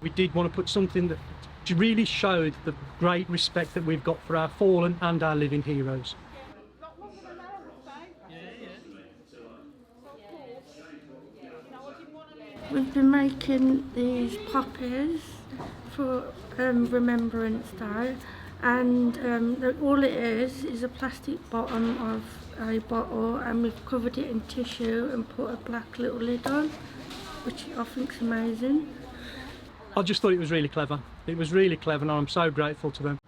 We did want to put something that really showed the great respect that we've got for our fallen and our living heroes. We've been making these poppies for Remembrance Day, and all it is a plastic bottom of a bottle, and we've covered it in tissue and put a black little lid on, which I think's amazing. I just thought it was really clever. It was really clever, and I'm so grateful to them.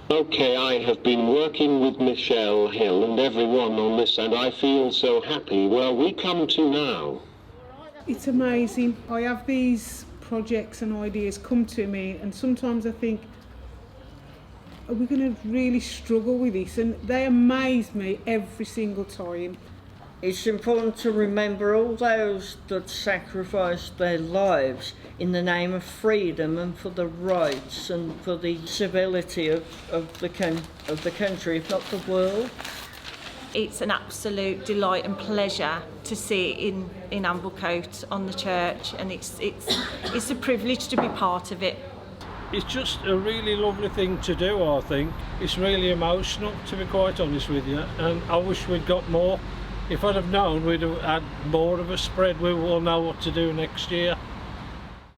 Okay, I have been working with Michelle Hill and everyone on this, and I feel so happy. Well, we come to now. It's amazing. I have these projects and ideas come to me, and sometimes I think, are we going to really struggle with this? And they amaze me every single time. It's important to remember all those that sacrificed their lives in the name of freedom and for the rights and for the civility of the country, if not the world. It's an absolute delight and pleasure to see it in Amblecote on the church, and it's a privilege to be part of it. It's just a really lovely thing to do, I think. It's really emotional, to be quite honest with you, and I wish we'd got more. If I'd have known we'd have had more of a spread, we will know what to do next year.